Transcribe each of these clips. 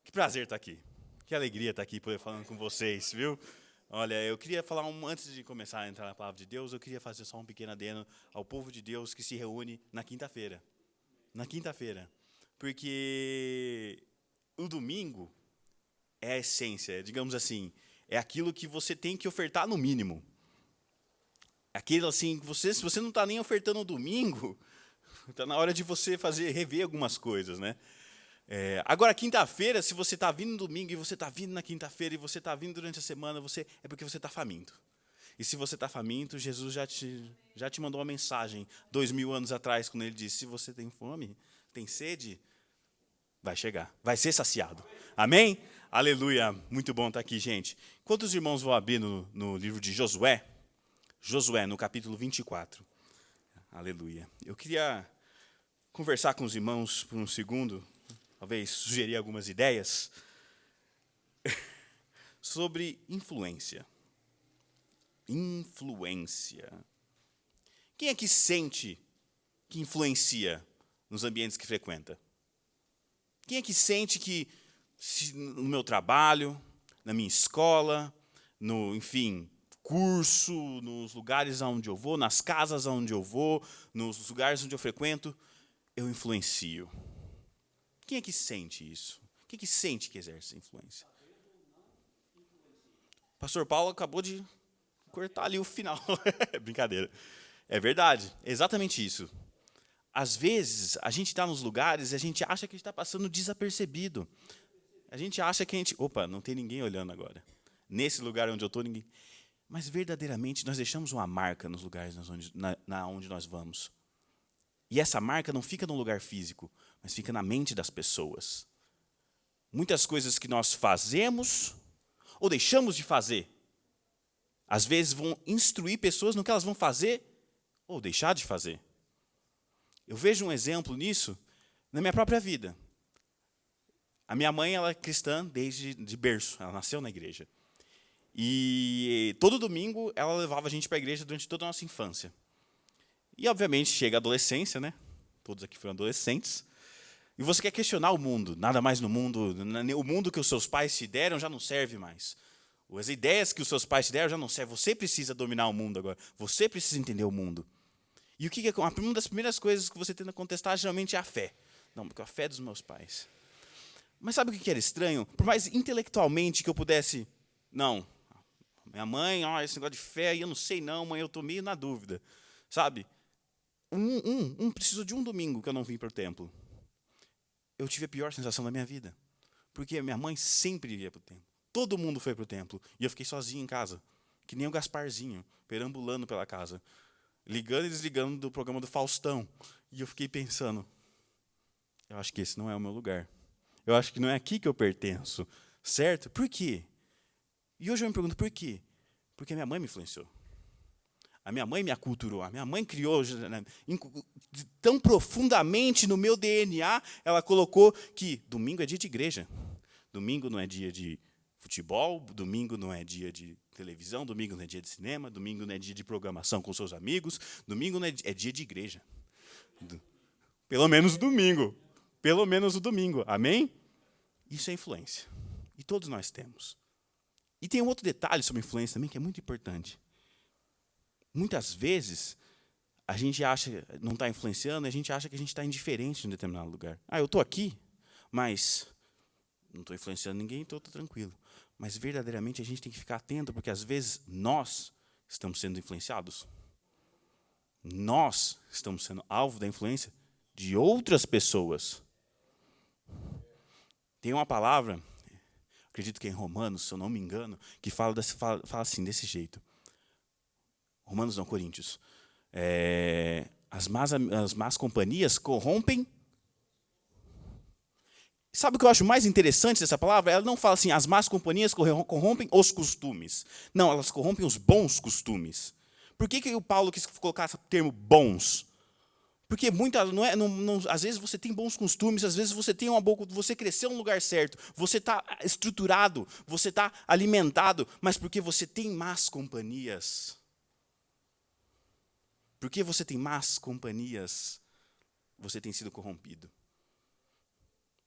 Que prazer estar aqui. Que alegria estar aqui poder falando com vocês, viu? Olha, eu queria falar antes de começar a entrar na palavra de Deus, eu queria fazer só um pequeno adendo ao povo de Deus que se reúne na quinta-feira. Na quinta-feira. Porque o domingo é a essência, digamos assim, é aquilo que você tem que ofertar no mínimo. Aquilo assim, se você não está nem ofertando no domingo, está na hora de você rever algumas coisas, né? Agora, quinta-feira, se você está vindo no domingo e você está vindo na quinta-feira e você está vindo durante a semana, é porque você está faminto. E se você está faminto, Jesus já te mandou uma mensagem 2000 anos atrás, quando ele disse, se você tem fome, tem sede, vai chegar, vai ser saciado. Amém? Aleluia, muito bom estar aqui, gente. Quantos irmãos vão abrir no livro de Josué? Josué, no capítulo 24. Aleluia. Eu queria conversar com os irmãos por um segundo, talvez sugerir algumas ideias sobre influência. Influência. Quem é que sente que influencia nos ambientes que frequenta? Quem é que sente que no meu trabalho, na minha escola, enfim, curso, nos lugares onde eu vou, nas casas onde eu vou, nos lugares onde eu frequento, eu influencio? Quem é que sente isso? Quem é que sente que exerce influência? O pastor Paulo acabou de cortar ali o final. Brincadeira. É verdade, é exatamente isso. Às vezes, a gente está nos lugares e a gente acha que a gente está passando desapercebido. A gente acha que a gente... Opa, não tem ninguém olhando agora. Nesse lugar onde eu estou, ninguém... Mas, verdadeiramente, nós deixamos uma marca nos lugares onde nós vamos. E essa marca não fica num lugar físico, mas fica na mente das pessoas. Muitas coisas que nós fazemos ou deixamos de fazer, às vezes vão instruir pessoas no que elas vão fazer ou deixar de fazer. Eu vejo um exemplo nisso na minha própria vida. A minha mãe, ela é cristã desde de berço, ela nasceu na igreja. E todo domingo ela levava a gente para a igreja durante toda a nossa infância. E, obviamente, chega a adolescência, né? Todos aqui foram adolescentes. E você quer questionar o mundo. Nada mais no mundo. O mundo que os seus pais te deram já não serve mais. As ideias que os seus pais te deram já não servem. Você precisa dominar o mundo agora. Você precisa entender o mundo. E uma das primeiras coisas que você tenta contestar geralmente é a fé. Não, porque a fé é dos meus pais. Mas sabe o que era estranho? Por mais intelectualmente que eu pudesse... Não, minha mãe, esse negócio de fé, eu não sei não, mãe, eu estou meio na dúvida. Sabe? Precisou de um domingo que eu não vim para o templo. Eu tive a pior sensação da minha vida. Porque minha mãe sempre ia para o templo. Todo mundo foi para o templo. E eu fiquei sozinho em casa. Que nem o Gasparzinho, perambulando pela casa. Ligando e desligando do programa do Faustão. E eu fiquei pensando, eu acho que esse não é o meu lugar. Eu acho que não é aqui que eu pertenço. Certo? Por quê? E hoje eu me pergunto, por quê? Porque minha mãe me influenciou. A minha mãe me aculturou, a minha mãe criou tão profundamente no meu DNA, ela colocou que domingo é dia de igreja. Domingo não é dia de futebol, domingo não é dia de televisão, domingo não é dia de cinema, domingo não é dia de programação com seus amigos, domingo não é dia de igreja. Pelo menos o domingo. Pelo menos o domingo. Amém? Isso é influência. E todos nós temos. E tem um outro detalhe sobre influência também que é muito importante. Muitas vezes, a gente acha, não está influenciando, a gente acha que a gente está indiferente em um determinado lugar. Eu estou aqui, mas não estou influenciando ninguém, então estou tranquilo. Mas, verdadeiramente, a gente tem que ficar atento, porque, às vezes, nós estamos sendo influenciados. Nós estamos sendo alvo da influência de outras pessoas. Tem uma palavra, acredito que é em Romanos, se eu não me engano, que fala assim, desse jeito. Romanos não, Coríntios. As más companhias corrompem. Sabe o que eu acho mais interessante dessa palavra? Ela não fala assim, as más companhias corrompem os costumes. Não, elas corrompem os bons costumes. Por que o Paulo quis colocar o termo bons? Porque às vezes você tem bons costumes, às vezes você cresceu no lugar certo, você está estruturado, você está alimentado, mas porque você tem más companhias. Porque você tem más companhias, você tem sido corrompido.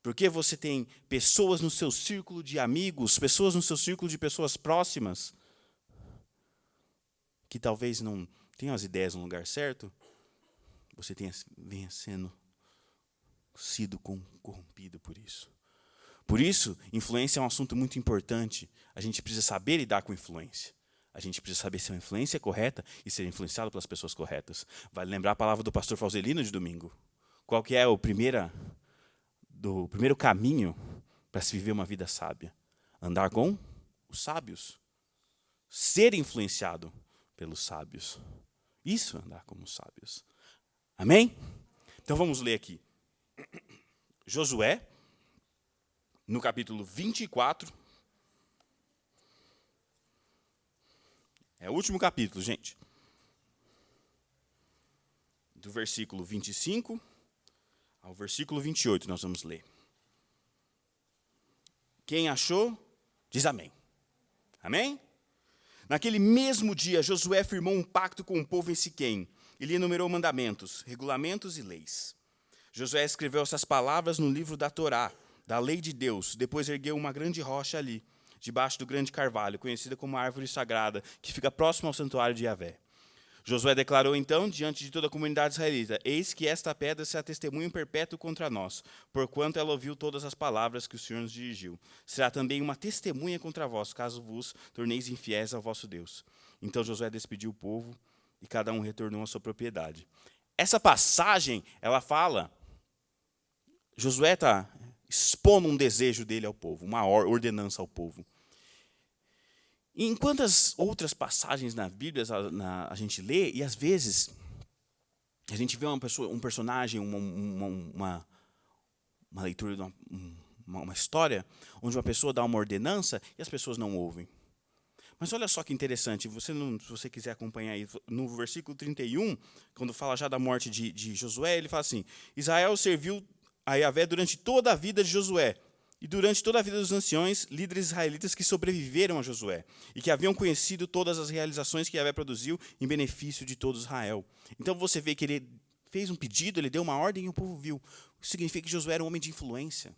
Porque você tem pessoas no seu círculo de amigos, pessoas no seu círculo de pessoas próximas, que talvez não tenham as ideias no lugar certo, você venha sendo sido corrompido por isso. Por isso, influência é um assunto muito importante. A gente precisa saber lidar com influência. A gente precisa saber se a influência é correta e ser influenciado pelas pessoas corretas. Vale lembrar a palavra do pastor Fauzelino de domingo. Qual que é o primeiro caminho para se viver uma vida sábia? Andar com os sábios. Ser influenciado pelos sábios. Isso é andar como os sábios. Amém? Então vamos ler aqui. Josué, no capítulo 24. É o último capítulo, gente. Do versículo 25 ao versículo 28 nós vamos ler. Quem achou, diz amém. Amém? Naquele mesmo dia, Josué firmou um pacto com o povo em Siquém. Ele enumerou mandamentos, regulamentos e leis. Josué escreveu essas palavras no livro da Torá, da lei de Deus. Depois ergueu uma grande rocha ali, debaixo do grande carvalho, conhecida como árvore sagrada, que fica próximo ao santuário de Yahvé. Josué declarou então, diante de toda a comunidade israelita: eis que esta pedra será testemunho perpétuo contra nós, porquanto ela ouviu todas as palavras que o Senhor nos dirigiu. Será também uma testemunha contra vós, caso vos torneis infiéis ao vosso Deus. Então Josué despediu o povo, e cada um retornou à sua propriedade. Essa passagem, ela fala, Josué está expondo um desejo dele ao povo, uma ordenança ao povo. E em quantas outras passagens na Bíblia a gente lê, e às vezes a gente vê um personagem, uma leitura, uma história, onde uma pessoa dá uma ordenança e as pessoas não ouvem. Mas olha só que interessante, se você quiser acompanhar aí, no versículo 31, quando fala já da morte de Josué, ele fala assim: Israel serviu a Yahvé durante toda a vida de Josué, e durante toda a vida dos anciões, líderes israelitas que sobreviveram a Josué, e que haviam conhecido todas as realizações que Yahvé produziu em benefício de todo Israel. Então você vê que ele fez um pedido, ele deu uma ordem e o povo viu. Isso significa que Josué era um homem de influência.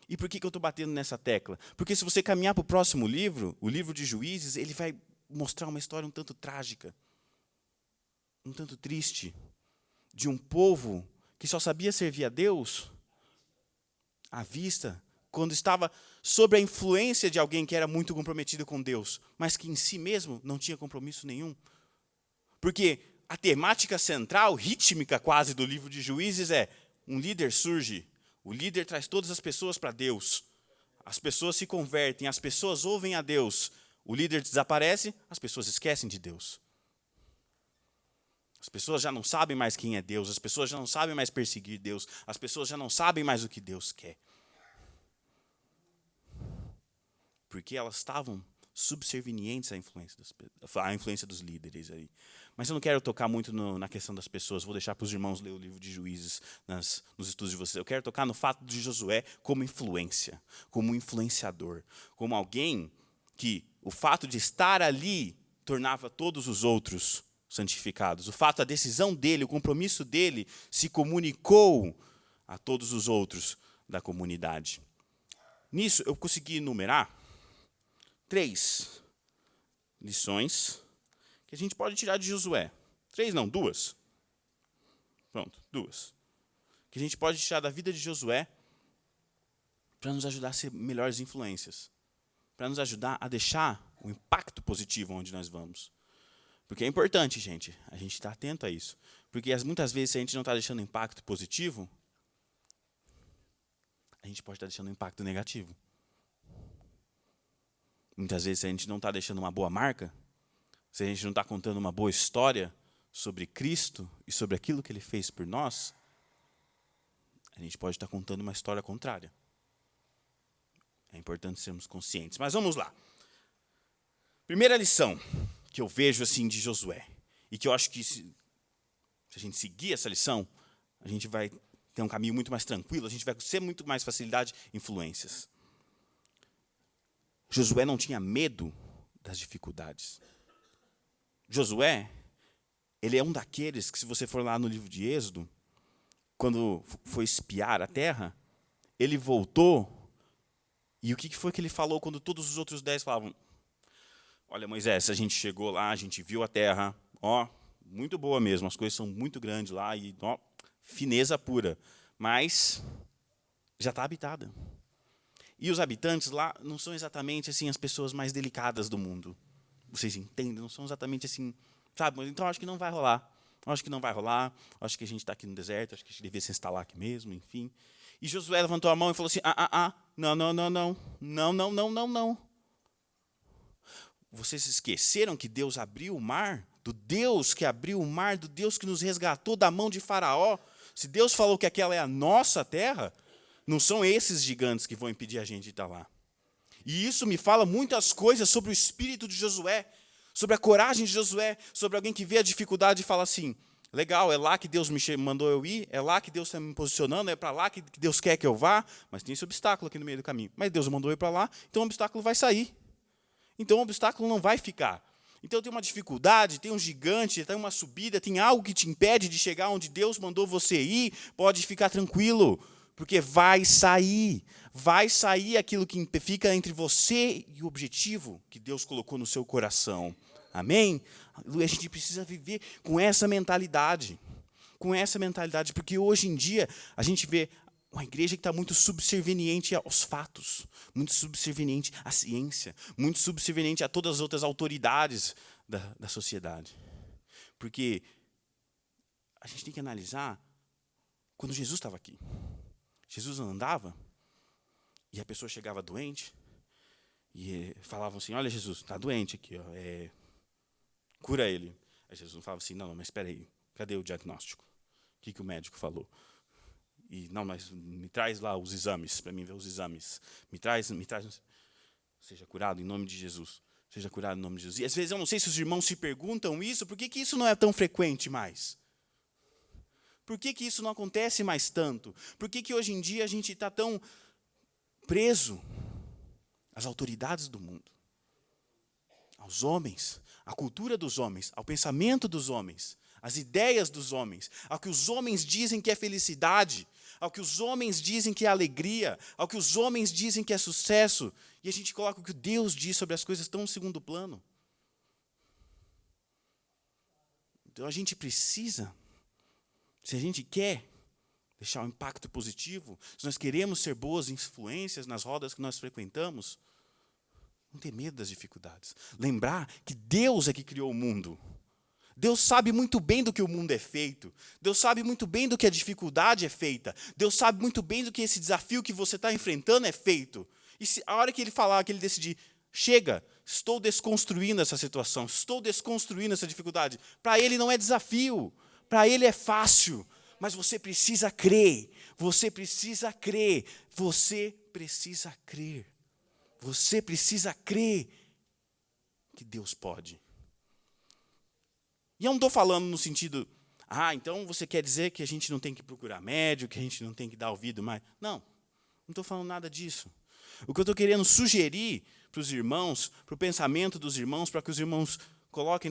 E por que eu estou batendo nessa tecla? Porque se você caminhar para o próximo livro, o livro de Juízes, ele vai mostrar uma história um tanto trágica, um tanto triste, de um povo que só sabia servir a Deus à vista, quando estava sob a influência de alguém que era muito comprometido com Deus, mas que em si mesmo não tinha compromisso nenhum. Porque a temática central, rítmica quase, do livro de Juízes é: um líder surge, o líder traz todas as pessoas para Deus, as pessoas se convertem, as pessoas ouvem a Deus, o líder desaparece, as pessoas esquecem de Deus. As pessoas já não sabem mais quem é Deus, as pessoas já não sabem mais perseguir Deus, as pessoas já não sabem mais o que Deus quer. Porque elas estavam subservientes à influência dos líderes aí. Mas eu não quero tocar muito na questão das pessoas, vou deixar para os irmãos ler o livro de Juízes nos estudos de vocês. Eu quero tocar no fato de Josué como influência, como influenciador, como alguém que o fato de estar ali tornava todos os outros santificados. O fato, a decisão dele, o compromisso dele se comunicou a todos os outros da comunidade. Nisso, eu consegui enumerar 3 lições que a gente pode tirar de Josué. 3 não, 2. Pronto, 2. Que a gente pode tirar da vida de Josué para nos ajudar a ser melhores influências. Para nos ajudar a deixar um impacto positivo onde nós vamos. Porque é importante, gente, a gente estar atento a isso. Porque muitas vezes, se a gente não está deixando impacto positivo, a gente pode estar deixando um impacto negativo. Muitas vezes, se a gente não está deixando uma boa marca, se a gente não está contando uma boa história sobre Cristo e sobre aquilo que Ele fez por nós, a gente pode estar contando uma história contrária. É importante sermos conscientes. Mas vamos lá. Primeira lição que eu vejo assim de Josué, e que eu acho que se a gente seguir essa lição, a gente vai ter um caminho muito mais tranquilo, a gente vai ter muito mais facilidade em influências. Josué não tinha medo das dificuldades. Josué, ele é um daqueles que, se você for lá no livro de Êxodo, quando foi espiar a terra, ele voltou, e o que foi que ele falou quando todos os outros 10 falavam? Olha, Moisés, a gente chegou lá, a gente viu a terra, ó, muito boa mesmo, as coisas são muito grandes lá, e ó, fineza pura, mas já está habitada. E os habitantes lá não são exatamente assim as pessoas mais delicadas do mundo. Vocês entendem? Não são exatamente assim, sabe? Então acho que não vai rolar. Acho que não vai rolar. Acho que a gente está aqui no deserto. Acho que a gente devia se instalar aqui mesmo, enfim. E Josué levantou a mão e falou assim: não, não, não, não, não, não, não, não, não. Vocês esqueceram que Deus abriu o mar? Do Deus que abriu o mar, do Deus que nos resgatou da mão de Faraó. Se Deus falou que aquela é a nossa terra, não são esses gigantes que vão impedir a gente de estar lá. E isso me fala muitas coisas sobre o espírito de Josué, sobre a coragem de Josué, sobre alguém que vê a dificuldade e fala assim, legal, é lá que Deus me mandou eu ir, é lá que Deus está me posicionando, é para lá que Deus quer que eu vá, mas tem esse obstáculo aqui no meio do caminho. Mas Deus mandou eu ir para lá, então o obstáculo vai sair. Então o obstáculo não vai ficar. Então tem uma dificuldade, tem um gigante, tem uma subida, tem algo que te impede de chegar onde Deus mandou você ir, pode ficar tranquilo. Porque vai sair aquilo que fica entre você e o objetivo que Deus colocou no seu coração. Amém? A gente precisa viver com essa mentalidade. Com essa mentalidade, porque hoje em dia a gente vê uma igreja que está muito subserviente aos fatos, muito subserviente à ciência, muito subserviente a todas as outras autoridades da sociedade. Porque a gente tem que analisar quando Jesus estava aqui. Jesus andava e a pessoa chegava doente e falavam assim, olha Jesus, está doente aqui, ó, cura ele. Aí Jesus falava assim, não, mas espera aí, cadê o diagnóstico? O que o médico falou? E não, mas me traz lá os exames, para mim ver os exames. Me traz. Seja curado em nome de Jesus. Seja curado em nome de Jesus. E às vezes eu não sei se os irmãos se perguntam isso, por que isso não é tão frequente mais? Por que isso não acontece mais tanto? Por que hoje em dia a gente está tão preso às autoridades do mundo? Aos homens, à cultura dos homens, ao pensamento dos homens, às ideias dos homens, ao que os homens dizem que é felicidade, ao que os homens dizem que é alegria, ao que os homens dizem que é sucesso, e a gente coloca o que Deus diz sobre as coisas tão em segundo plano. Então a gente precisa, se a gente quer deixar um impacto positivo, se nós queremos ser boas influências nas rodas que nós frequentamos, não ter medo das dificuldades. Lembrar que Deus é que criou o mundo. Deus sabe muito bem do que o mundo é feito. Deus sabe muito bem do que a dificuldade é feita. Deus sabe muito bem do que esse desafio que você está enfrentando é feito. E se, a hora que ele falar, que ele decidir, chega, estou desconstruindo essa situação, estou desconstruindo essa dificuldade. Para ele não é desafio. Para ele é fácil, mas você precisa crer, você precisa crer, você precisa crer, você precisa crer que Deus pode. E eu não estou falando no sentido, então você quer dizer que a gente não tem que procurar médico, que a gente não tem que dar ouvido mais. Não estou falando nada disso. O que eu estou querendo sugerir para os irmãos, para o pensamento dos irmãos, para que os irmãos coloquem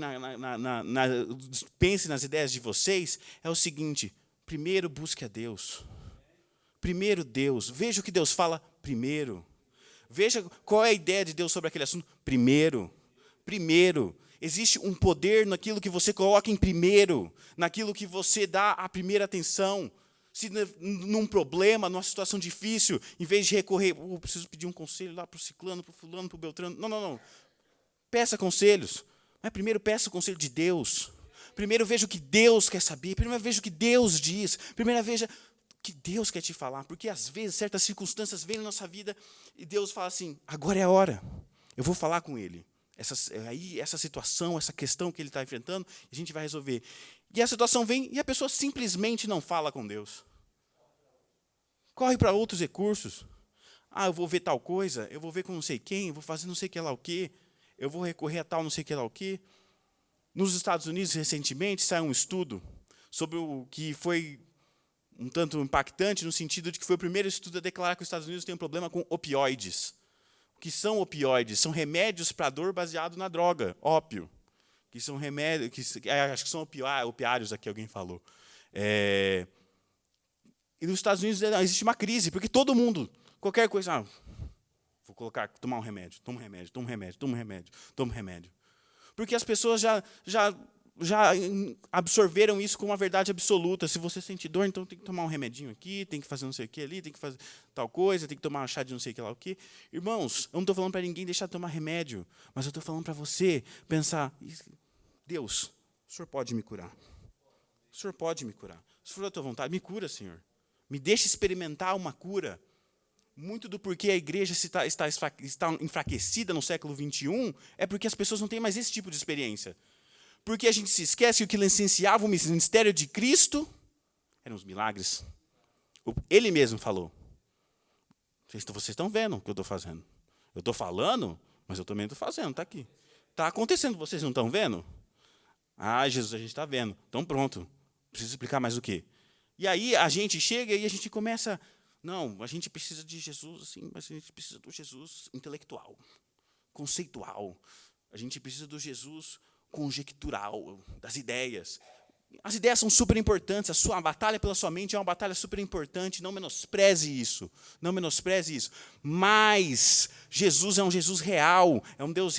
pensem nas ideias de vocês, é o seguinte: primeiro busque a Deus. Primeiro Deus. Veja o que Deus fala primeiro. Veja qual é a ideia de Deus sobre aquele assunto primeiro. Primeiro. Existe um poder naquilo que você coloca em primeiro, naquilo que você dá a primeira atenção. Se num problema, numa situação difícil, em vez de recorrer, preciso pedir um conselho lá para o ciclano, para o fulano, para o beltrano. Não. Peça conselhos. Mas primeiro peça o conselho de Deus. Primeiro veja o que Deus quer saber. Primeiro veja o que Deus diz. Primeiro veja o que Deus quer te falar. Porque às vezes certas circunstâncias vêm na nossa vida e Deus fala assim, agora é a hora. Eu vou falar com Ele. Essa situação, essa questão que ele está enfrentando, a gente vai resolver. E a situação vem e a pessoa simplesmente não fala com Deus. Corre para outros recursos. Eu vou ver tal coisa, eu vou ver com não sei quem, eu vou fazer não sei que lá o quê, eu vou recorrer a tal não sei que lá o quê. Nos Estados Unidos, recentemente, saiu um estudo sobre o que foi um tanto impactante, no sentido de que foi o primeiro estudo a declarar que os Estados Unidos têm um problema com opioides. O que são opioides? São remédios para dor baseado na droga, ópio. Que são remédios, acho que são opiários aqui, alguém falou. E nos Estados Unidos existe uma crise, porque todo mundo, qualquer coisa, vou tomar um remédio, toma um remédio, toma um remédio, toma um remédio, toma um remédio. Porque as pessoas já absorveram isso como uma verdade absoluta. Se você sente dor, então tem que tomar um remedinho aqui, tem que fazer não sei o que ali, tem que fazer tal coisa, tem que tomar um chá de não sei o que lá o que. Irmãos, eu não estou falando para ninguém deixar de tomar remédio, mas eu estou falando para você pensar, Deus, o Senhor pode me curar. O Senhor pode me curar. Se for da tua vontade, me cura, Senhor. Me deixa experimentar uma cura. Muito do porquê a igreja está enfraquecida no século XXI é porque as pessoas não têm mais esse tipo de experiência. Porque a gente se esquece que o que licenciava o ministério de Cristo eram os milagres. Ele mesmo falou. Vocês estão vendo o que eu estou fazendo. Eu estou falando, mas eu também estou fazendo, está aqui. Está acontecendo, vocês não estão vendo? Ah, Jesus, a gente está vendo. Então pronto, preciso explicar mais o quê? E aí a gente chega e a gente começa... Não, a gente precisa de Jesus, assim, mas a gente precisa do Jesus intelectual, conceitual. A gente precisa do Jesus conjectural, das ideias. As ideias são super importantes, a sua batalha pela sua mente é uma batalha super importante, não menospreze isso, não menospreze isso. Mas Jesus é um Jesus real, é um Deus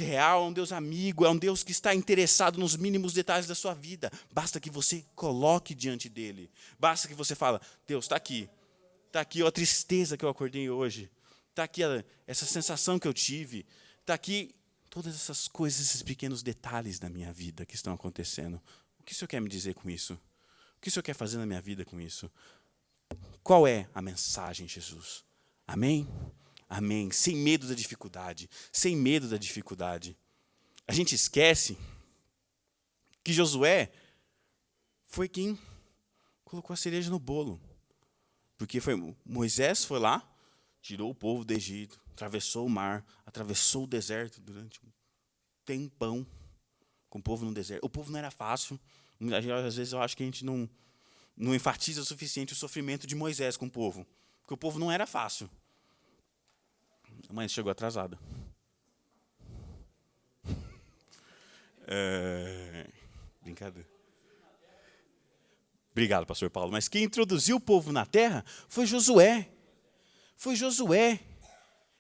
amigo, é um Deus que está interessado nos mínimos detalhes da sua vida. Basta que você coloque diante dele, basta que você fale, Deus, está aqui a tristeza que eu acordei hoje, está aqui essa sensação que eu tive, está aqui todas essas coisas, esses pequenos detalhes da minha vida que estão acontecendo. O que o Senhor quer me dizer com isso? O que o Senhor quer fazer na minha vida com isso? Qual é a mensagem, Jesus? Amém? Amém. Sem medo da dificuldade. Sem medo da dificuldade. A gente esquece que Josué foi quem colocou a cereja no bolo. Porque Moisés foi lá, tirou o povo do Egito, atravessou o mar, atravessou o deserto durante um tempão com o povo no deserto. O povo não era fácil. Às vezes eu acho que a gente não enfatiza o suficiente o sofrimento de Moisés com o povo. Porque o povo não era fácil. A mãe chegou atrasada. Brincadeira. Obrigado, pastor Paulo. Mas quem introduziu o povo na terra foi Josué. Foi Josué.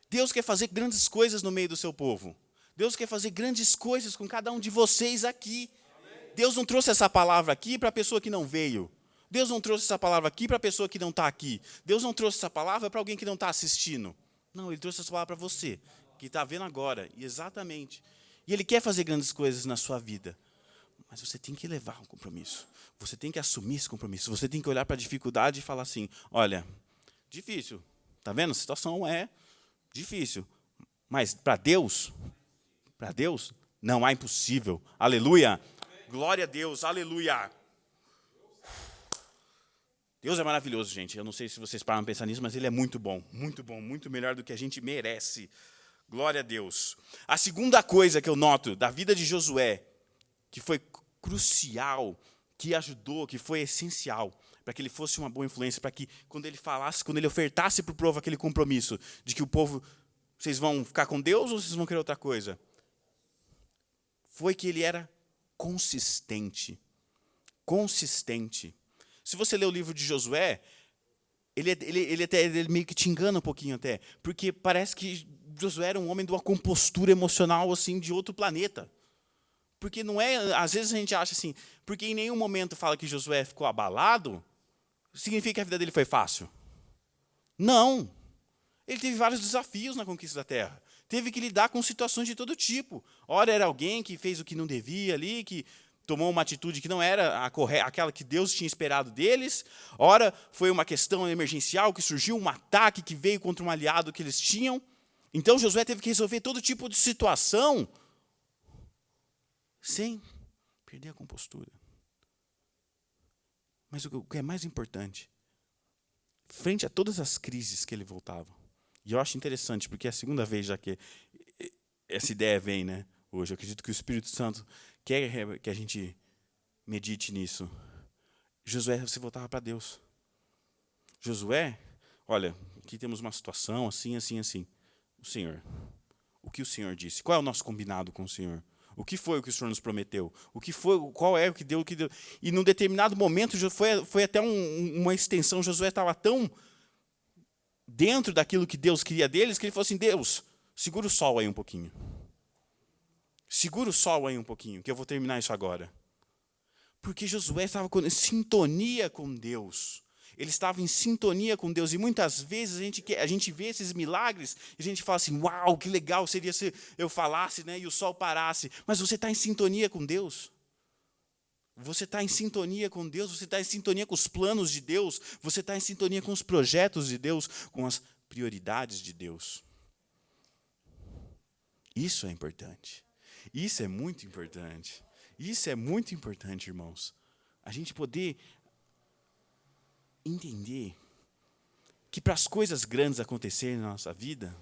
Deus quer fazer grandes coisas no meio do seu povo. Deus quer fazer grandes coisas com cada um de vocês aqui. Deus não trouxe essa palavra aqui para a pessoa que não veio. Deus não trouxe essa palavra aqui para a pessoa que não está aqui. Deus não trouxe essa palavra para alguém que não está assistindo. Não, Ele trouxe essa palavra para você, que está vendo agora. E exatamente. E Ele quer fazer grandes coisas na sua vida. Mas você tem que levar um compromisso. Você tem que assumir esse compromisso. Você tem que olhar para a dificuldade e falar assim, olha, difícil. Está vendo? A situação é difícil. Mas para Deus, não há impossível. Aleluia. Glória a Deus. Aleluia. Deus é maravilhoso, gente. Eu não sei se vocês param para pensar nisso, mas Ele é muito bom, muito melhor do que a gente merece. Glória a Deus. A segunda coisa que eu noto da vida de Josué, que foi crucial, que ajudou, que foi essencial, para que ele fosse uma boa influência, para que quando ele falasse, quando ele ofertasse para o povo aquele compromisso, de que o povo, vocês vão ficar com Deus ou vocês vão querer outra coisa? Foi que ele era consistente. Consistente. Se você ler o livro de Josué, ele meio que te engana um pouquinho até, porque parece que Josué era um homem de uma compostura emocional assim de outro planeta. Porque não é, às vezes a gente acha assim, porque em nenhum momento fala que Josué ficou abalado, significa que a vida dele foi fácil. Não. Ele teve vários desafios na conquista da terra. Teve que lidar com situações de todo tipo. Ora era alguém que fez o que não devia ali, que tomou uma atitude que não era aquela que Deus tinha esperado deles. Ora foi uma questão emergencial que surgiu, um ataque que veio contra um aliado que eles tinham. Então Josué teve que resolver todo tipo de situação sem perder a compostura. Mas o que é mais importante, frente a todas as crises que ele voltava, e eu acho interessante, porque é a segunda vez já que essa ideia vem, né, hoje, eu acredito que o Espírito Santo quer que a gente medite nisso. Josué se voltava para Deus. Josué, olha, aqui temos uma situação assim. O Senhor, o que o Senhor disse? Qual é o nosso combinado com o Senhor? O que foi o que o Senhor nos prometeu? O que foi, qual é o que deu, o que deu? E num determinado momento foi até uma extensão. Josué estava tão dentro daquilo que Deus queria deles que ele falou assim: Deus, segura o sol aí um pouquinho. Segura o sol aí um pouquinho, que eu vou terminar isso agora. Porque Josué estava em sintonia com Deus. Ele estava em sintonia com Deus. E muitas vezes a gente vê esses milagres e a gente fala assim: uau, que legal seria se eu falasse, né, e o sol parasse. Mas você está em sintonia com Deus? Você está em sintonia com Deus? Você está em sintonia com os planos de Deus? Você está em sintonia com os projetos de Deus? Com as prioridades de Deus? Isso é importante. Isso é muito importante. Isso é muito importante, irmãos. A gente poder entender que para as coisas grandes acontecerem na nossa vida,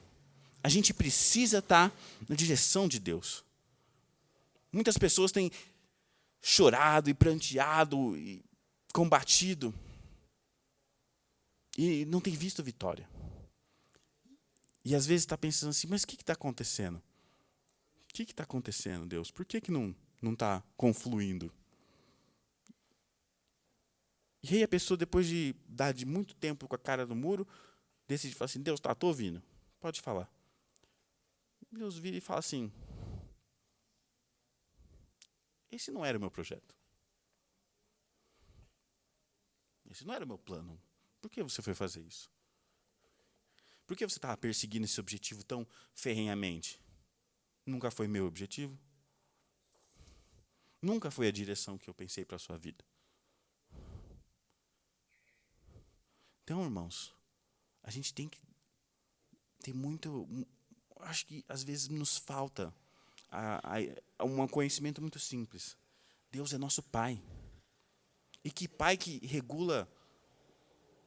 a gente precisa estar na direção de Deus. Muitas pessoas têm chorado e pranteado e combatido e não têm visto vitória. E às vezes está pensando assim: mas o que está acontecendo? O que está acontecendo, Deus? Por que não está confluindo? E aí a pessoa, depois de dar de muito tempo com a cara no muro, decide falar assim: Deus, tá, estou ouvindo, pode falar. Deus vira e fala assim: esse não era o meu projeto. Esse não era o meu plano. Por que você foi fazer isso? Por que você estava perseguindo esse objetivo tão ferrenhamente? Nunca foi meu objetivo. Nunca foi a direção que eu pensei para a sua vida. Então, irmãos, a gente tem que ter muito... Acho que às vezes nos falta um conhecimento muito simples. Deus é nosso Pai. E que pai que regula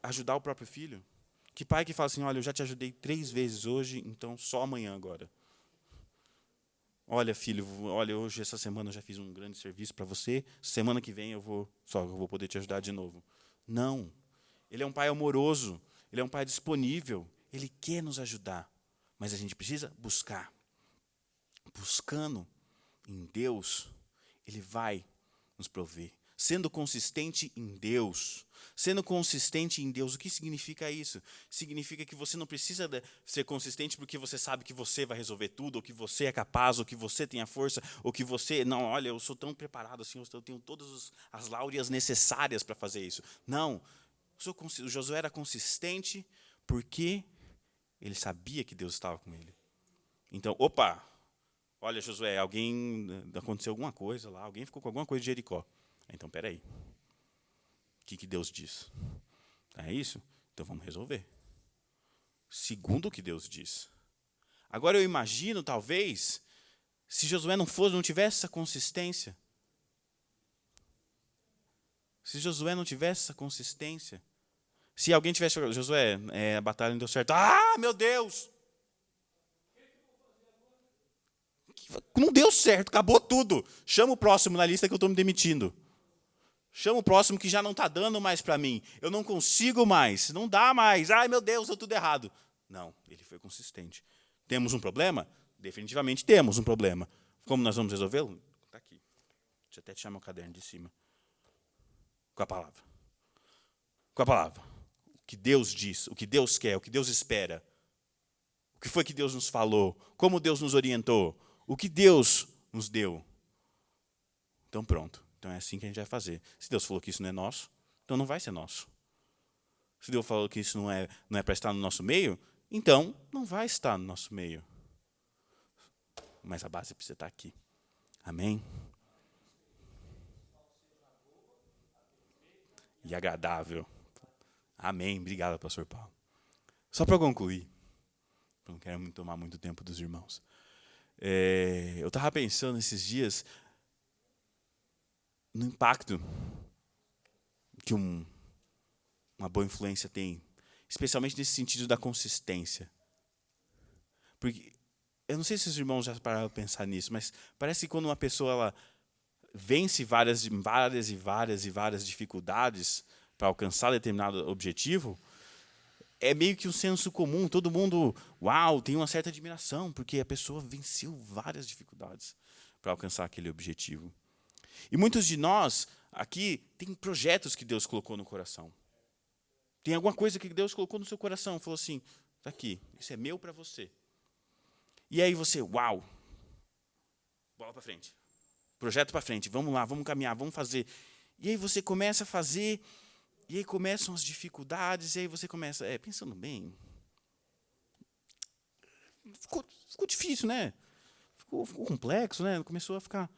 ajudar o próprio filho? Que pai que fala assim: olha, eu já te ajudei 3 vezes hoje, então só amanhã agora. Olha, filho, olha, hoje, essa semana eu já fiz um grande serviço para você, semana que vem eu vou poder te ajudar de novo. Não. Ele é um pai amoroso, ele é um pai disponível, ele quer nos ajudar, mas a gente precisa buscar. Buscando em Deus, ele vai nos prover. Sendo consistente em Deus. Sendo consistente em Deus, o que significa isso? Significa que você não precisa ser consistente porque você sabe que você vai resolver tudo, ou que você é capaz, ou que você tem a força, ou que você... Não, olha, eu sou tão preparado assim, eu tenho todas as láureas necessárias para fazer isso. Não. O Josué era consistente porque ele sabia que Deus estava com ele. Então, opa, olha, Josué, aconteceu alguma coisa lá, alguém ficou com alguma coisa de Jericó. Então, peraí. O que Deus diz? É isso? Então vamos resolver. Segundo o que Deus diz. Agora eu imagino, talvez, se Josué não tivesse essa consistência. Se Josué não tivesse essa consistência. Se alguém tivesse... Josué, a batalha não deu certo. Ah, meu Deus! Não deu certo, acabou tudo. Chama o próximo na lista que eu estou me demitindo. Chama o próximo que já não está dando mais para mim. Eu não consigo mais, não dá mais. Ai, meu Deus, deu tudo errado. Não, ele foi consistente. Temos um problema? Definitivamente temos um problema. Como nós vamos resolvê-lo? Está aqui. Deixa eu até tirar meu caderno de cima. Com a palavra. Com a palavra. O que Deus diz, o que Deus quer, o que Deus espera. O que foi que Deus nos falou? Como Deus nos orientou? O que Deus nos deu? Então pronto. Então é assim que a gente vai fazer. Se Deus falou que isso não é nosso, então não vai ser nosso. Se Deus falou que isso não é para estar no nosso meio, então não vai estar no nosso meio. Mas a base precisa estar aqui. Amém? E agradável. Amém. Obrigado, pastor Paulo. Só para concluir, não quero tomar muito tempo dos irmãos. Eu estava pensando esses dias no impacto que uma boa influência tem, especialmente nesse sentido da consistência. Porque eu não sei se os irmãos já pararam para pensar nisso, mas parece que quando uma pessoa ela vence várias dificuldades para alcançar determinado objetivo, é meio que um senso comum, todo mundo, uau, tem uma certa admiração, porque a pessoa venceu várias dificuldades. para alcançar aquele objetivo. E muitos de nós aqui tem projetos que Deus colocou no coração. Tem alguma coisa que Deus colocou no seu coração, falou assim, está aqui, isso é meu para você. E aí você, uau, bola para frente, projeto para frente, vamos lá, vamos caminhar, vamos fazer. E aí você começa a fazer, e aí começam as dificuldades, e aí você começa, pensando bem, ficou difícil, né? Ficou complexo, né? Começou a ficar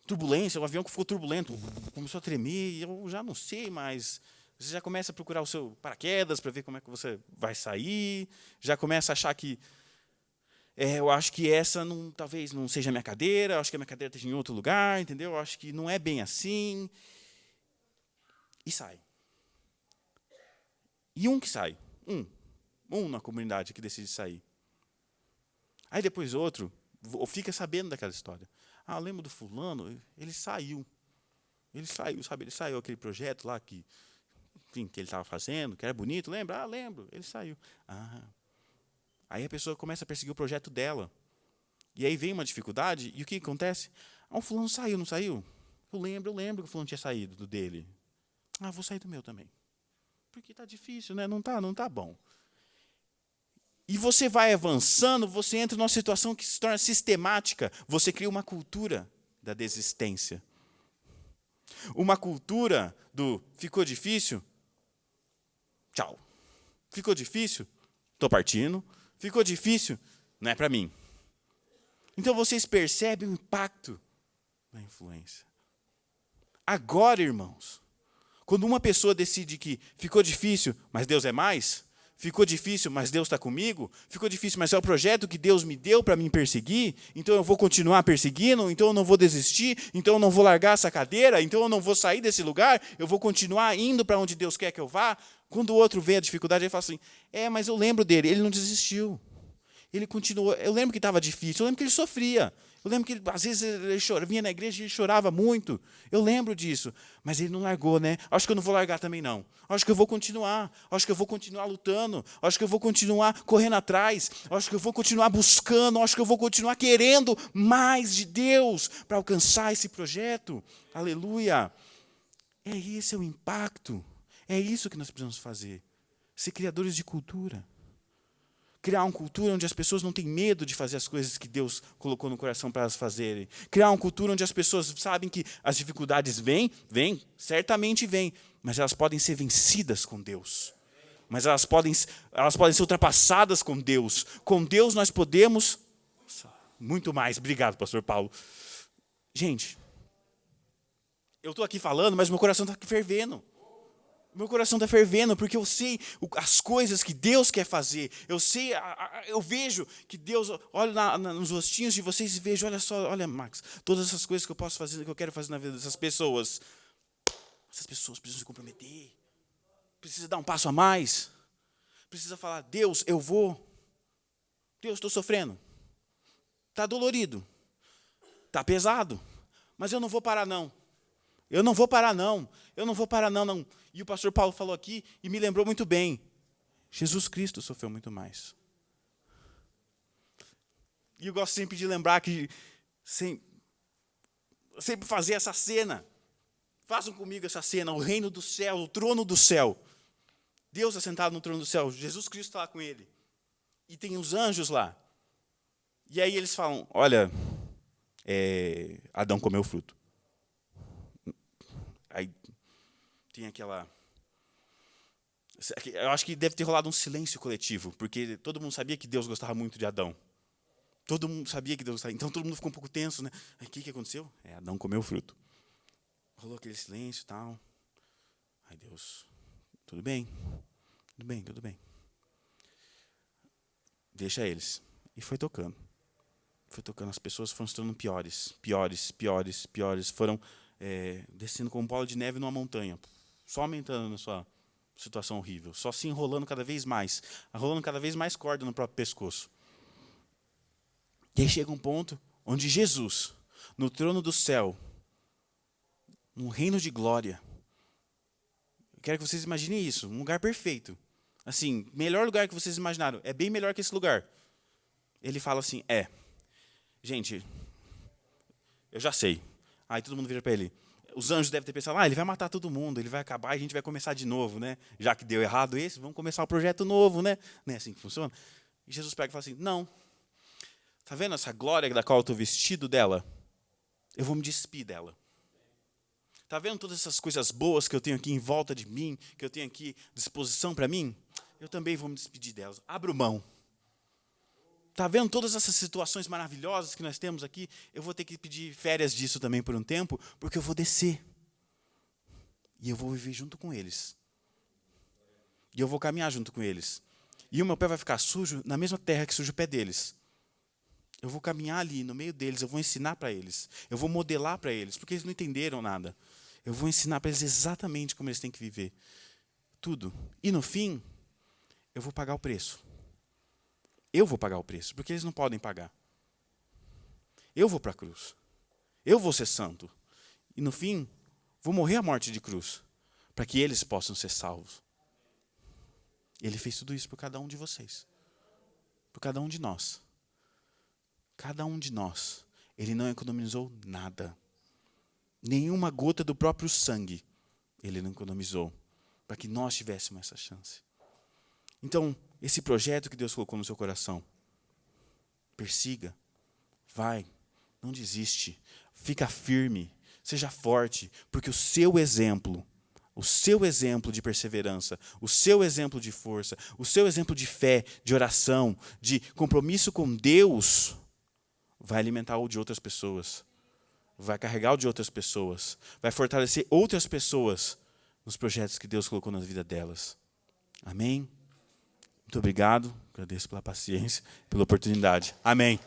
turbulência, o avião ficou turbulento, começou a tremer, e eu já não sei mais. Você já começa a procurar o seu paraquedas para ver como é que você vai sair, já começa a achar que eu acho que essa talvez não seja a minha cadeira, eu acho que a minha cadeira esteja em outro lugar, entendeu? Eu acho que não é bem assim. E sai. E um que sai, um na comunidade que decide sair. Aí depois outro fica sabendo daquela história. Ah, eu lembro do fulano, ele saiu. Ele saiu, sabe? Ele saiu aquele projeto lá que ele estava fazendo, que era bonito, lembra? Ah, lembro, ele saiu. Aí a pessoa começa a perseguir o projeto dela. E aí vem uma dificuldade, e o que acontece? Ah, o fulano saiu, não saiu? Eu lembro que o fulano tinha saído do dele. Ah, vou sair do meu também. Porque está difícil, né? Não tá bom. E você vai avançando, você entra numa situação que se torna sistemática. Você cria uma cultura da desistência. Uma cultura do ficou difícil? Tchau. Ficou difícil? Estou partindo. Ficou difícil? Não é para mim. Então vocês percebem o impacto da influência. Agora, irmãos, quando uma pessoa decide que ficou difícil, mas Deus é mais, ficou difícil, mas Deus está comigo, ficou difícil, mas é o projeto que Deus me deu para me perseguir, então eu vou continuar perseguindo, então eu não vou desistir, então eu não vou largar essa cadeira, então eu não vou sair desse lugar, eu vou continuar indo para onde Deus quer que eu vá. Quando o outro vê a dificuldade, ele fala assim, mas eu lembro dele, ele não desistiu. Ele continuou, eu lembro que estava difícil, eu lembro que ele sofria. Eu lembro que às vezes ele vinha na igreja e ele chorava muito. Eu lembro disso. Mas ele não largou, né? Acho que eu não vou largar também, não. Acho que eu vou continuar. Acho que eu vou continuar lutando. Acho que eu vou continuar correndo atrás. Acho que eu vou continuar buscando. Acho que eu vou continuar querendo mais de Deus para alcançar esse projeto. Aleluia. Esse é o impacto. É isso que nós precisamos fazer. Ser criadores de cultura. Criar uma cultura onde as pessoas não têm medo de fazer as coisas que Deus colocou no coração para elas fazerem. Criar uma cultura onde as pessoas sabem que as dificuldades vêm, certamente vêm, mas elas podem ser vencidas com Deus. Mas elas podem ser ultrapassadas com Deus. Com Deus nós podemos muito mais. Obrigado, pastor Paulo. Gente, eu estou aqui falando, mas meu coração está fervendo. Meu coração está fervendo, porque eu sei as coisas que Deus quer fazer. Eu vejo que Deus, olha nos rostinhos de vocês e vejo, olha só, olha, Max, todas essas coisas que eu posso fazer, que eu quero fazer na vida dessas pessoas. Essas pessoas precisam se comprometer. Precisa dar um passo a mais. Precisa falar, Deus, eu vou. Deus, estou sofrendo. Está dolorido. Está pesado. Mas eu não vou parar, não. Eu não vou parar, não. Eu não vou parar, não. E o pastor Paulo falou aqui e me lembrou muito bem. Jesus Cristo sofreu muito mais. E eu gosto sempre de lembrar que sempre fazer essa cena. Façam comigo essa cena. O reino do céu, o trono do céu. Deus é sentado no trono do céu. Jesus Cristo está lá com ele. E tem os anjos lá. E aí eles falam, olha, Adão comeu o fruto. Aí tem aquela... Eu acho que deve ter rolado um silêncio coletivo, porque todo mundo sabia que Deus gostava muito de Adão. Todo mundo sabia que Deus gostava. Então todo mundo ficou um pouco tenso, né? Aí o que aconteceu? Adão comeu o fruto. Rolou aquele silêncio e tal. Aí Deus, tudo bem. Deixa eles. E foi tocando. As pessoas foram se tornando piores. Foram descendo como bola de neve numa montanha. Só aumentando na sua situação horrível. Só se enrolando cada vez mais. Enrolando cada vez mais corda no próprio pescoço. E aí chega um ponto onde Jesus, no trono do céu, num reino de glória, eu quero que vocês imaginem isso, um lugar perfeito. Assim, melhor lugar que vocês imaginaram. É bem melhor que esse lugar. Ele fala assim, gente, Eu já sei. Aí todo mundo vira para ele. Os anjos devem ter pensado, ele vai matar todo mundo, ele vai acabar e a gente vai começar de novo, né? Já que deu errado esse, vamos começar um projeto novo, né? Não é assim que funciona? E Jesus pega e fala assim, não. Está vendo essa glória da qual eu estou vestido dela? Eu vou me despir dela. Está vendo todas essas coisas boas que eu tenho aqui em volta de mim, que eu tenho aqui à disposição para mim? Eu também vou me despedir delas. Abro mão. Está vendo todas essas situações maravilhosas que nós temos aqui? Eu vou ter que pedir férias disso também por um tempo, porque eu vou descer. E eu vou viver junto com eles. E eu vou caminhar junto com eles. E o meu pé vai ficar sujo na mesma terra que suja o pé deles. Eu vou caminhar ali no meio deles, eu vou ensinar para eles. Eu vou modelar para eles, porque eles não entenderam nada. Eu vou ensinar para eles exatamente como eles têm que viver. Tudo. E no fim, eu vou pagar o preço. Eu vou pagar o preço, porque eles não podem pagar. Eu vou para a cruz. Eu vou ser santo. E no fim, vou morrer a morte de cruz, para que eles possam ser salvos. Ele fez tudo isso por cada um de vocês. Por cada um de nós. Cada um de nós. Ele não economizou nada. Nenhuma gota do próprio sangue ele não economizou, para que nós tivéssemos essa chance. Então, esse projeto que Deus colocou no seu coração, persiga, vai, não desiste, fica firme, seja forte, porque o seu exemplo de perseverança, o seu exemplo de força, o seu exemplo de fé, de oração, de compromisso com Deus, vai alimentar o de outras pessoas, vai carregar o de outras pessoas, vai fortalecer outras pessoas nos projetos que Deus colocou na vida delas. Amém? Muito obrigado, agradeço pela paciência, pela oportunidade. Amém.